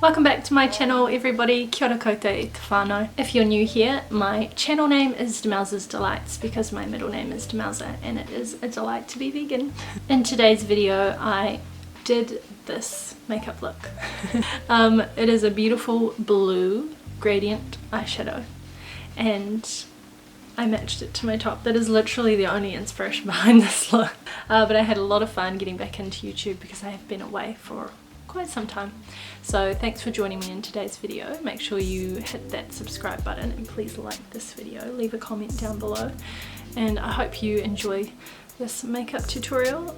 Welcome back to my channel everybody, kia ora koutou e te whānau. If you're new here, my channel name is Demelza's Delights because my middle name is Demelza and it is a delight to be vegan. In today's video I did this makeup look. It is a beautiful blue gradient eyeshadow and I matched it to my top. That is literally the only inspiration behind this look. But I had a lot of fun getting back into YouTube because I have been away for quite some time. So thanks for joining me in today's video. Make sure you hit that subscribe button and please like this video. Leave a comment down below and I hope you enjoy this makeup tutorial.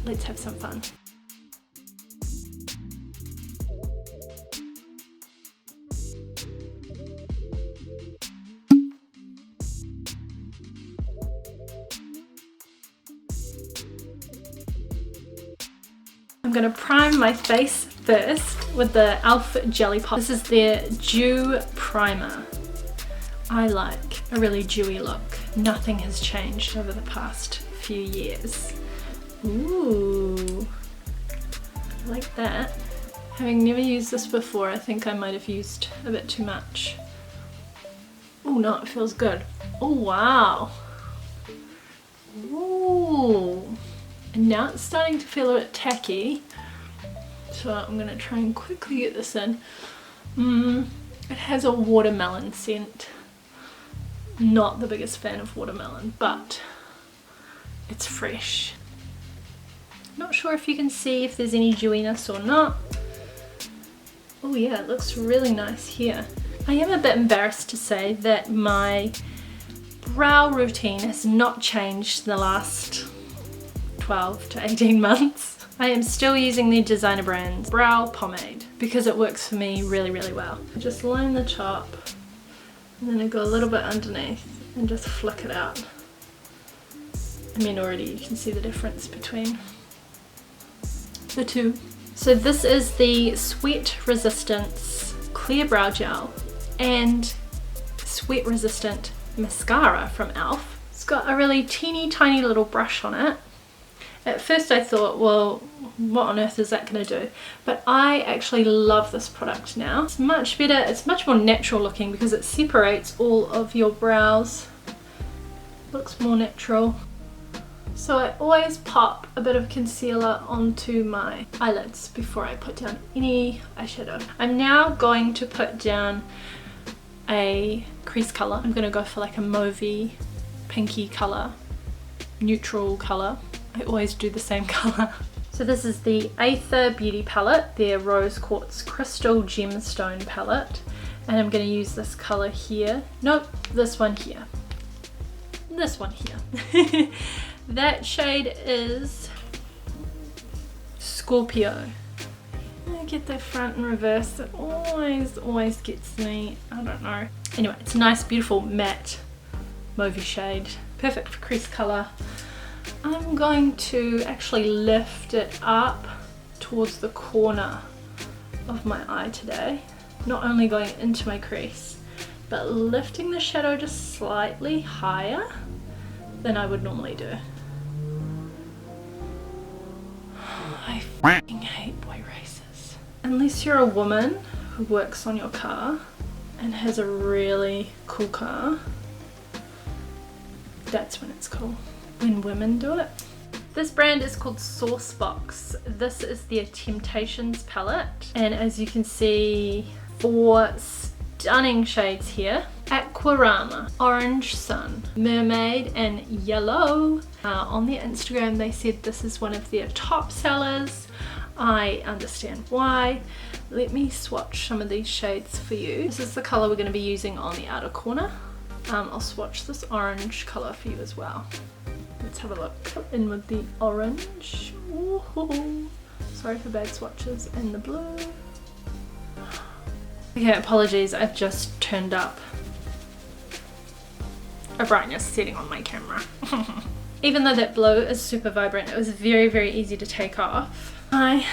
Let's have some fun. I'm going to prime my face first with the e.l.f. Jelly Pop. This is their Dew Primer. I like a really dewy look. Nothing has changed over the past few years. Ooh, I like that. Having never used this before, I think I might have used a bit too much. Oh no, it feels good. Oh wow. Ooh. And now it's starting to feel a bit tacky, so I'm going to try and quickly get this in. It has a watermelon scent. Not the biggest fan of watermelon, but it's fresh. Not sure if you can see if there's any dewiness or not. Oh yeah, it looks really nice here. I am a bit embarrassed to say that my brow routine has not changed in the last 12 to 18 months. I am still using the Designer Brands brow pomade because it works for me really well. I just line the top and then I go a little bit underneath and just flick it out. I mean, already you can see the difference between the two. So this is the Sweat Resistance Clear Brow Gel and Sweat Resistant Mascara from e.l.f. It's got a really teeny tiny little brush on it. At first I thought, well, what on earth is that going to do? But I actually love this product now. It's much better, it's much more natural looking because it separates all of your brows. Looks more natural. So I always pop a bit of concealer onto my eyelids before I put down any eyeshadow. I'm now going to put down a crease colour. I'm going to go for like a mauvey, pinky colour, neutral colour. I always do the same colour. So this is the Aether Beauty palette, their Rose Quartz Crystal Gemstone palette. And I'm going to use this colour here. Nope, this one here. This one here. That shade is Scorpio. I get the front and reverse. It always gets me. I don't know. Anyway, it's a nice, beautiful matte mauvey shade. Perfect for crease colour. I'm going to actually lift it up towards the corner of my eye today. Not only going into my crease, but lifting the shadow just slightly higher than I would normally do. I fucking hate boy races. Unless you're a woman who works on your car and has a really cool car, that's when it's cool. When women do it. This brand is called Saucebox. This is their Temptations palette, and as you can see, 4 stunning shades here. Aquarama, Orange Sun, Mermaid, and Yellow. On their Instagram they said this is one of their top sellers. I understand why. Let me swatch some of these shades for you. This is the colour we're going to be using on the outer corner. I'll swatch this orange colour for you as well. Let's have a look in with the orange. Ooh. Sorry for bad swatches. And the blue. Okay, apologies, I've just turned up a brightness setting on my camera. Even though that blue is super vibrant, it was very easy to take off. I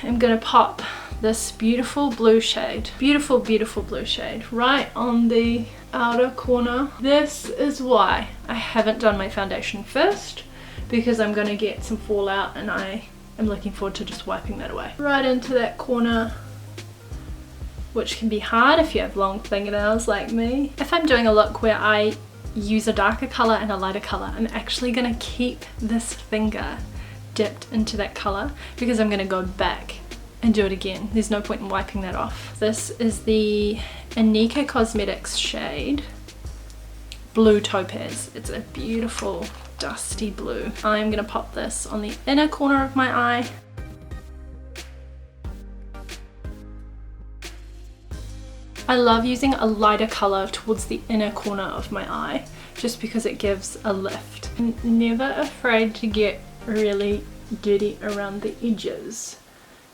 am going to pop this beautiful blue shade. Beautiful blue shade right on the outer corner. This is why I haven't done my foundation first, because I'm going to get some fallout and I am looking forward to just wiping that away. Right into that corner which can be hard if you have long fingernails like me. If I'm doing a look where I use a darker color and a lighter color, I'm actually gonna keep this finger dipped into that color because I'm gonna go back and do it again. There's no point in wiping that off. This is the Inika Cosmetics shade Blue Topaz. It's a beautiful dusty blue. I'm gonna pop this on the inner corner of my eye. I love using a lighter color towards the inner corner of my eye just because it gives a lift. I'm never afraid to get really dirty around the edges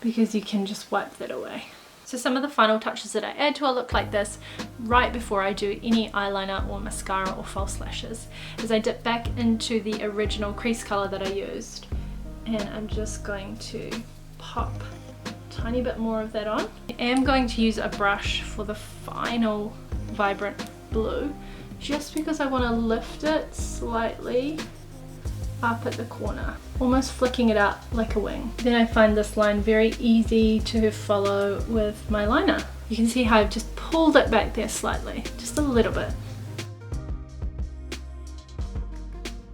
because you can just wipe that away. So some of the final touches that I add to a look like this right before I do any eyeliner or mascara or false lashes is I dip back into the original crease color that I used, and I'm just going to pop a tiny bit more of that on. I am going to use a brush for the final vibrant blue just because I want to lift it slightly up at the corner, almost flicking it out like a wing. Then I find this line very easy to follow with my liner. You can see how I've just pulled it back there slightly, just a little bit.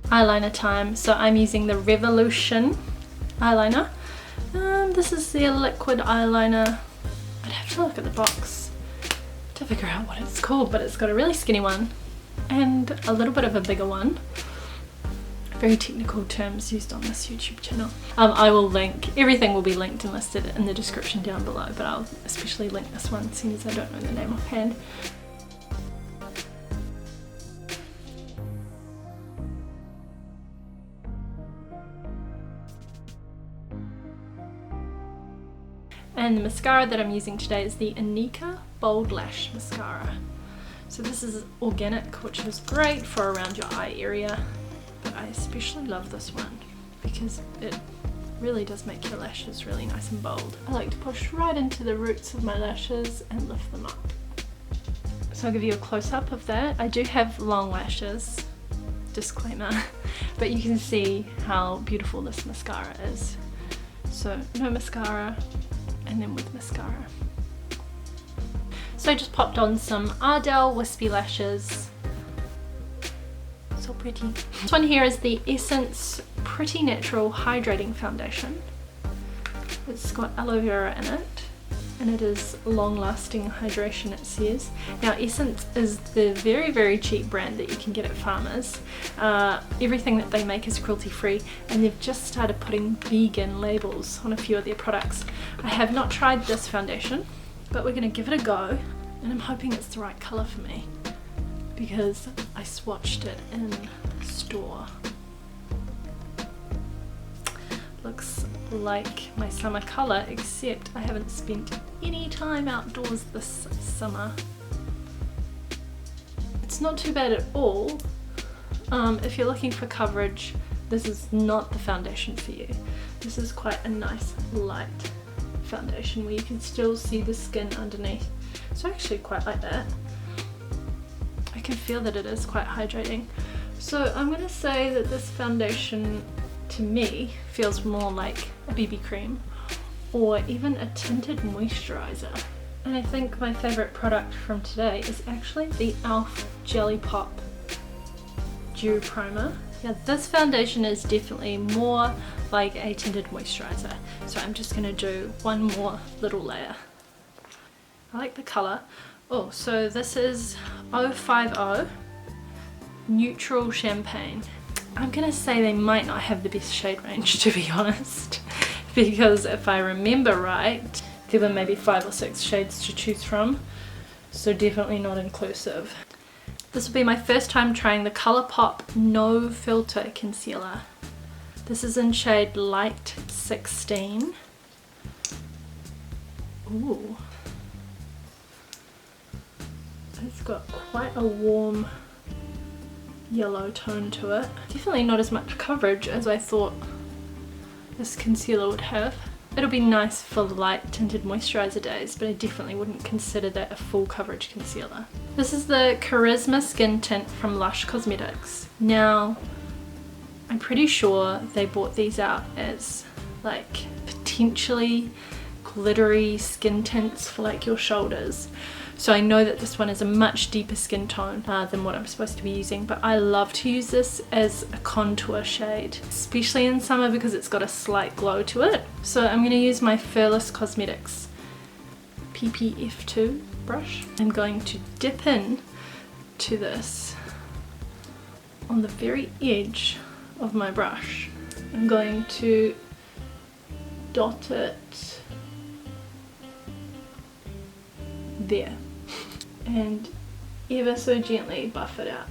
Eyeliner time. So I'm using the Revolution eyeliner. This is the liquid eyeliner. I'd have to look at the box to figure out what it's called, but it's got a really skinny one and a little bit of a bigger one. Very technical terms used on this YouTube channel. I will link, everything will be linked and listed in the description down below, but I'll especially link this one seeing as I don't know the name offhand. And the mascara that I'm using today is the Inika Bold Lash Mascara. So this is organic, which is great for around your eye area. But I especially love this one because it really does make your lashes really nice and bold. I like to push right into the roots of my lashes and lift them up. So I'll give you a close-up of that. I do have long lashes, disclaimer, but you can see how beautiful this mascara is. So no mascara, and then with mascara. So I just popped on some Ardell Wispy Lashes. So pretty. This one here is the Essence Pretty Natural Hydrating Foundation. It's got aloe vera in it, and it is long-lasting hydration, it says. Now Essence is the very cheap brand that you can get at Farmers. Everything that they make is cruelty-free, and they've just started putting vegan labels on a few of their products. I have not tried this foundation, but we're gonna give it a go, and I'm hoping it's the right color for me, because I swatched it in store. Looks like my summer color, except I haven't spent any time outdoors this summer. It's not too bad at all. If you're looking for coverage, this is not the foundation for you. This is quite a nice light foundation where you can still see the skin underneath. So I actually quite like that. I can feel that it is quite hydrating. So I'm going to say that this foundation to me feels more like a BB cream or even a tinted moisturizer. And I think my favorite product from today is actually the e.l.f. Jelly Pop Dew Primer. Yeah, this foundation is definitely more like a tinted moisturizer. So I'm just going to do one more little layer. I like the color. Oh, so this is 050 Neutral Champagne. I'm gonna say they might not have the best shade range, to be honest, because if I remember right, there were maybe 5 or 6 shades to choose from, so definitely not inclusive. This will be my first time trying the ColourPop No Filter Concealer. This is in shade Light 16. Ooh. It's got quite a warm yellow tone to it. Definitely not as much coverage as I thought this concealer would have. It'll be nice for light tinted moisturizer days, but I definitely wouldn't consider that a full coverage concealer. This is the Charisma Skin Tint from Lush Cosmetics. Now, I'm pretty sure they bought these out as like potentially glittery skin tints for like your shoulders. So I know that this one is a much deeper skin tone than what I'm supposed to be using, but I love to use this as a contour shade, especially in summer because it's got a slight glow to it. So I'm going to use my Furless Cosmetics PPF2 brush. I'm going to dip in to this on the very edge of my brush. I'm going to dot it there and ever so gently buff it out.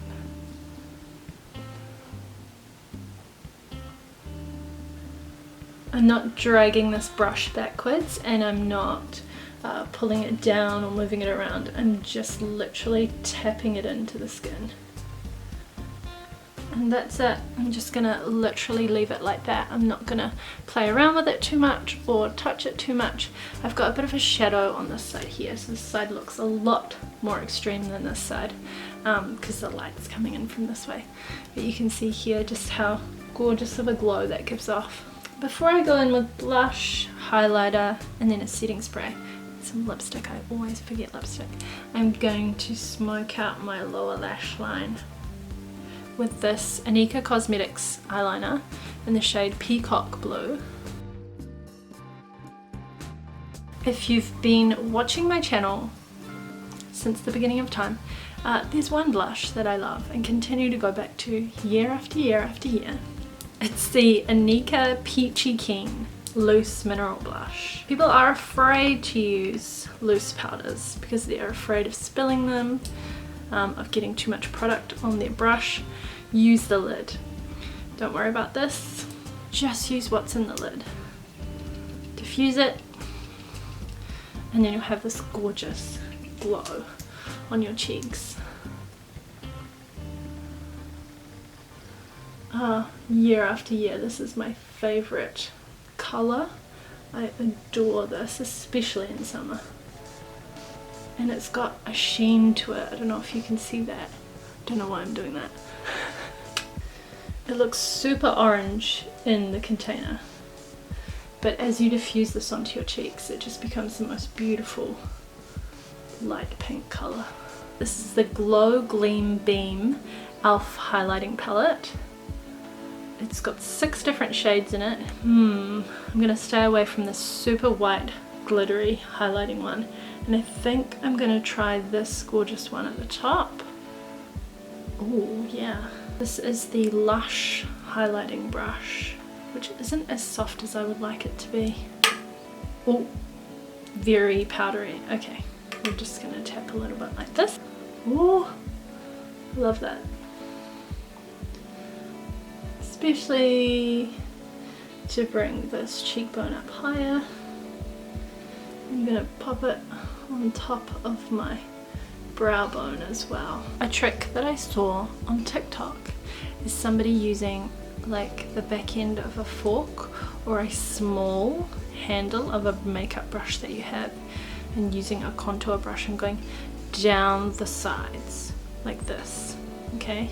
I'm not dragging this brush backwards, and I'm not pulling it down or moving it around. I'm just literally tapping it into the skin. And that's it. I'm just gonna literally leave it like that. I'm not gonna play around with it too much or touch it too much. I've got a bit of a shadow on this side here, so this side looks a lot more extreme than this side because the light's coming in from this way. But you can see here just how gorgeous of a glow that gives off. Before I go in with blush, highlighter, and then a setting spray, some lipstick, I always forget lipstick, I'm going to smoke out my lower lash line with this Anika Cosmetics eyeliner in the shade Peacock Blue. If you've been watching my channel since the beginning of time, there's one blush that I love and continue to go back to year after year after year. It's the Anika Peachy Keen Loose Mineral Blush. People are afraid to use loose powders because they're afraid of spilling them, of getting too much product on their brush. Use the lid. Don't worry about this. Just use what's in the lid. Diffuse it, and then you'll have this gorgeous glow on your cheeks. Year after year, this is my favorite color. I adore this, especially in summer. And it's got a sheen to it. I don't know if you can see that. Don't know why I'm doing that. It looks super orange in the container, but as you diffuse this onto your cheeks, it just becomes the most beautiful light pink color. This is the Glow Gleam Beam e.l.f. highlighting palette. It's got 6 different shades in it. I'm gonna stay away from this super white glittery highlighting one, and I think I'm gonna try this gorgeous one at the top. Oh yeah. This is the Lush highlighting brush, which isn't as soft as I would like it to be. Oh, very powdery. Okay, we're just gonna tap a little bit like this. Oh, love that. Especially to bring this cheekbone up higher. I'm gonna pop it on top of my brow bone as well. A trick that I saw on TikTok is somebody using like the back end of a fork or a small handle of a makeup brush that you have, and using a contour brush and going down the sides like this. Okay.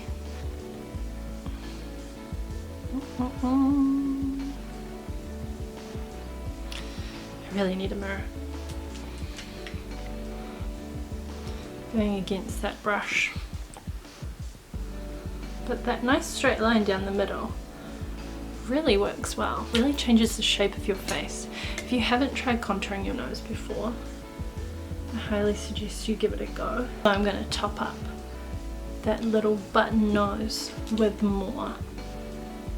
I really need a mirror. Going against that brush. But that nice straight line down the middle really works well. Really changes the shape of your face. If you haven't tried contouring your nose before, I highly suggest you give it a go. I'm going to top up that little button nose with more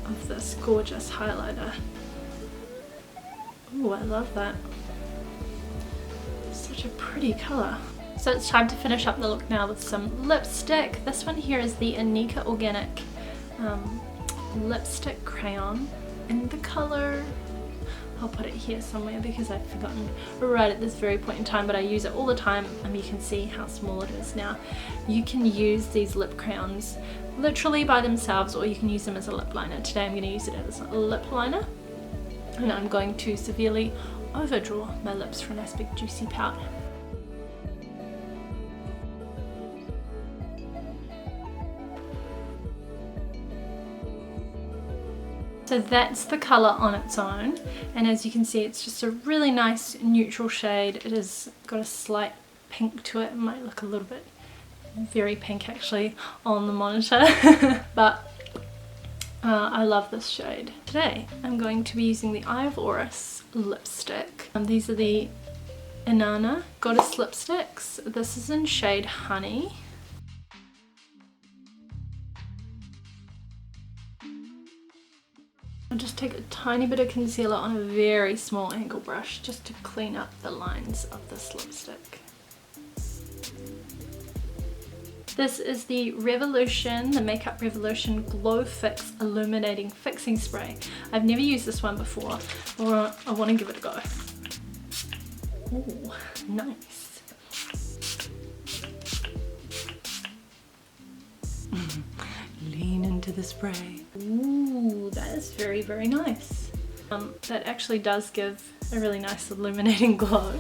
of this gorgeous highlighter. Oh, I love that. Such a pretty colour. So it's time to finish up the look now with some lipstick. This one here is the Anika Organic lipstick crayon in the colour, I'll put it here somewhere because I've forgotten right at this very point in time, but I use it all the time, and you can see how small it is now. You can use these lip crayons literally by themselves, or you can use them as a lip liner. Today I'm going to use it as a lip liner, and I'm going to severely overdraw my lips for a nice big juicy pout. So that's the colour on its own, and as you can see it's just a really nice neutral shade. It has got a slight pink to it. It might look a little bit very pink actually on the monitor but I love this shade. Today I'm going to be using the Eye of Horus lipstick. These are the Inanna Goddess lipsticks. This is in shade Honey. I'll just take a tiny bit of concealer on a very small angle brush just to clean up the lines of this lipstick. This is the Revolution, the Makeup Revolution Glow Fix Illuminating Fixing Spray. I've never used this one before, or I want to give it a go. Ooh, nice. Lean into the spray. Ooh, that is very, very nice. That actually does give a really nice illuminating glow,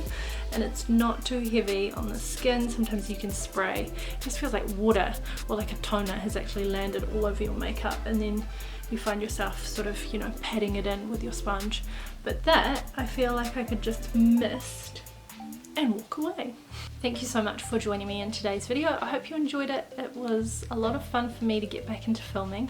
and it's not too heavy on the skin. Sometimes you can spray, it just feels like water or like a toner has actually landed all over your makeup, and then you find yourself sort of, you know, patting it in with your sponge. But that, I feel like I could just mist and walk away. Thank you so much for joining me in today's video. I hope you enjoyed it. It was a lot of fun for me to get back into filming.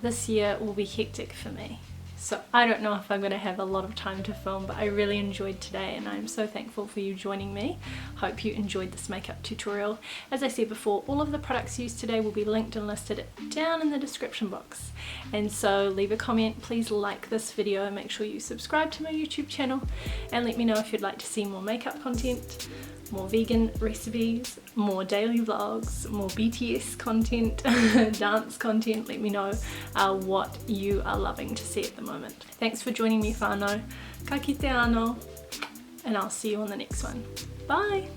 This year will be hectic for me, so I don't know if I'm going to have a lot of time to film, but I really enjoyed today and I'm so thankful for you joining me. Hope you enjoyed this makeup tutorial. As I said before, all of the products used today will be linked and listed down in the description box. And so leave a comment, please like this video, and make sure you subscribe to my YouTube channel, and let me know if you'd like to see more makeup content, more vegan recipes, more daily vlogs, more BTS content, dance content. Let me know what you are loving to see at the moment. Thanks for joining me, whānau. Ka kite anō, and I'll see you on the next one. Bye!